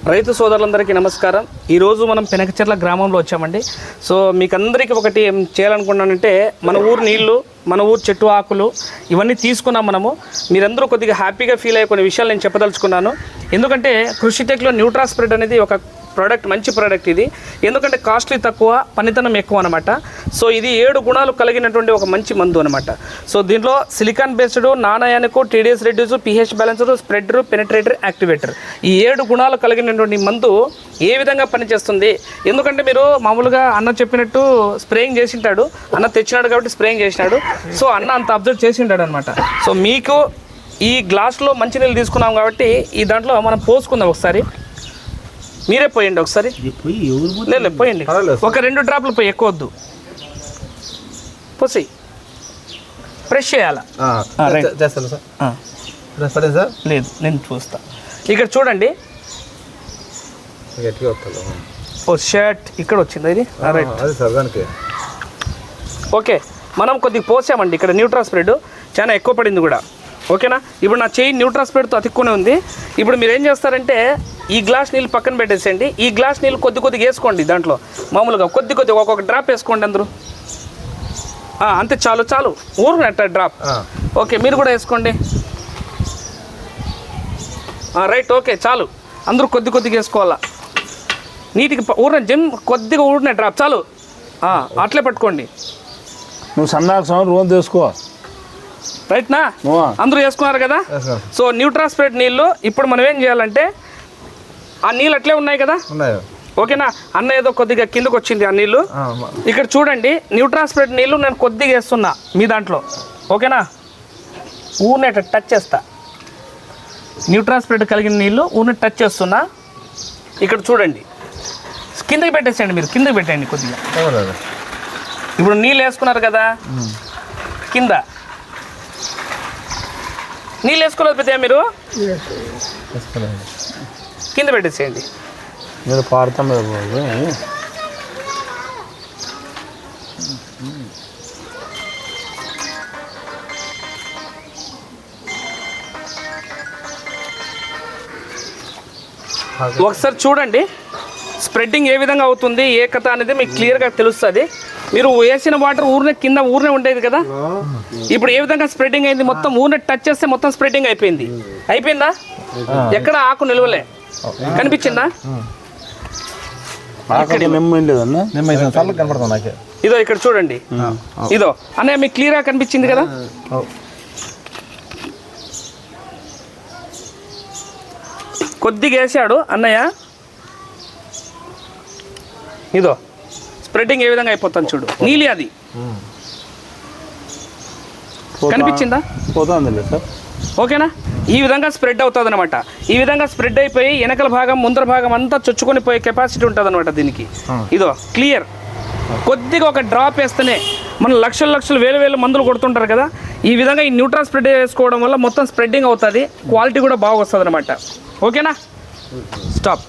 రైతు సోదరులందరికీ నమస్కారం. ఈరోజు మనం పెనకచెర్ల గ్రామంలో వచ్చామండి. సో మీకు అందరికీ ఒకటి ఏం చేయాలనుకున్నానంటే, మన ఊరు నీళ్లు, మన ఊరు చెట్టు ఆకులు ఇవన్నీ తీసుకున్నాం మనము. మీరందరూ కొద్దిగా హ్యాపీగా ఫీల్ అయ్యే కొన్ని విషయాలు నేను చెప్పదలుచుకున్నాను. ఎందుకంటే కృషిటెక్లో న్యూట్రాస్ప్రెడ్ అనేది ఒక ప్రోడక్ట్, మంచి ప్రోడక్ట్ ఇది. ఎందుకంటే కాస్ట్లీ తక్కువ, పనితనం ఎక్కువ అనమాట. సో ఇది 7 గుణాలు కలిగినటువంటి ఒక మంచి మందు అనమాట. సో దీంట్లో silicon based, non ionic, TDS reduce, pH balancer, spreader, penetrator, activator, ఈ 7 గుణాలు కలిగినటువంటి మందు ఏ విధంగా పనిచేస్తుంది. ఎందుకంటే మీరు మామూలుగా అన్న చెప్పినట్టు స్ప్రేయింగ్ చేసింటాడు, అన్న తెచ్చినాడు కాబట్టి స్ప్రేయింగ్ చేసినాడు. సో అన్న అంత అబ్జర్వ్ చేసింటాడు అనమాట. సో మీకు ఈ గ్లాస్లో మంచినీళ్ళు తీసుకున్నాం కాబట్టి ఈ దాంట్లో మనం పోసుకుందాం. ఒకసారి మీరే పోయండి, ఒకసారి లేదు పోయండి, ఒక 2 డ్రాప్లు పోయి, ఎక్కువ వద్దు, పోసి ఫ్రెష్ చేయాలా. లేదు నేను చూస్తా. ఇక్కడ చూడండి, ఓ షర్ట్ ఇక్కడ వచ్చింది ఇది. ఓకే, మనం కొద్దిగా పోసామండి. ఇక్కడ న్యూట్రాస్ప్రెడ్ చాలా ఎక్కువ పడింది కూడా, ఓకేనా. ఇప్పుడు నా చేయి న్యూట్రాస్ప్రెడ్తో అతుక్కునే ఉంది. ఇప్పుడు మీరు ఏం చేస్తారంటే, ఈ గ్లాస్ నీళ్ళు పక్కన పెట్టేసేయండి. ఈ గ్లాస్ నీళ్ళు కొద్దిగా వేసుకోండి. దాంట్లో మామూలుగా కొద్దిగా ఒక్కొక్క డ్రాప్ వేసుకోండి అందరూ. అంతే, చాలు ఊరినట్ట డ్రాప్. ఓకే, మీరు కూడా వేసుకోండి. రైట్, ఓకే, చాలు. అందరూ కొద్దిగా వేసుకోవాలా. నీటికి ఊరిన జిమ్ కొద్దిగా ఊరిన డ్రాప్ చాలు. అట్లే పట్టుకోండి. నువ్వు సన్నాసం రోజు తీసుకో. రైట్నా, అందరూ వేసుకున్నారు కదా. సో న్యూట్రాస్ప్రెడ్ నీళ్ళు ఇప్పుడు మనం ఏం చేయాలంటే, ఆ నీళ్ళు అట్లే ఉన్నాయి కదా, ఓకేనా. అన్న ఏదో కొద్దిగా కిందకు వచ్చింది ఆ నీళ్ళు. ఇక్కడ చూడండి, న్యూట్రాస్ప్రెడ్ నీళ్ళు నేను కొద్దిగా వేస్తున్నా మీ దాంట్లో, ఓకేనా. ఊరినే టచ్ చేస్తా. న్యూట్రాస్ప్రెడ్ కలిగిన నీళ్ళు ఊరిని టచ్ చేస్తున్నా. ఇక్కడ చూడండి, కిందకి పెట్టేసేయండి, మీరు కిందకి పెట్టండి కొద్దిగా. ఇప్పుడు నీళ్ళు వేసుకున్నారు కదా, కింద నీళ్ళు వేసుకోలేకపోతే మీరు కింద పెట్టేసేయండి. మీరు పాడతాం ఒకసారి చూడండి, స్ప్రెడ్డింగ్ ఏ విధంగా అవుతుంది, ఏ కథ అనేది మీకు క్లియర్గా తెలుస్తుంది. మీరు వేసిన వాటర్ కింద ఊరినే ఉండేది కదా, ఇప్పుడు ఏ విధంగా స్ప్రెడ్డింగ్ అయింది. మొత్తం ఊరినే టచ్ చేస్తే మొత్తం స్ప్రెడ్డింగ్ అయిపోయిందా. ఎక్కడ ఆకు నిలవలే, కనిపించిందా. ఇదో ఇక్కడ చూడండి, ఇదో అన్నయ్య మీకు క్లియర్గా కనిపించింది కదా. కొద్దిగా వేసాడు అన్నయ్య, ఇదో స్ప్రెడ్డింగ్ ఏ విధంగా అయిపోతుంది చూడు. నీలి అది కనిపించిందా, పోతుంది సార్, ఓకేనా. ఈ విధంగా స్ప్రెడ్ అవుతుంది అనమాట. ఈ విధంగా స్ప్రెడ్ అయిపోయి వెనకల భాగం, ముందర భాగం అంతా చొచ్చుకొని పోయే కెపాసిటీ ఉంటుంది అనమాట దీనికి. ఇదో క్లియర్. కొద్దిగా ఒక డ్రాప్ వేస్తేనే మనం లక్షలు వేలు మందులు కొడుతుంటారు కదా, ఈ విధంగా ఈ న్యూట్రాస్ప్రెడ్ వేసుకోవడం వల్ల మొత్తం స్ప్రెడ్డింగ్ అవుతుంది, క్వాలిటీ కూడా బాగా వస్తుంది అనమాట, ఓకేనా. స్టాప్.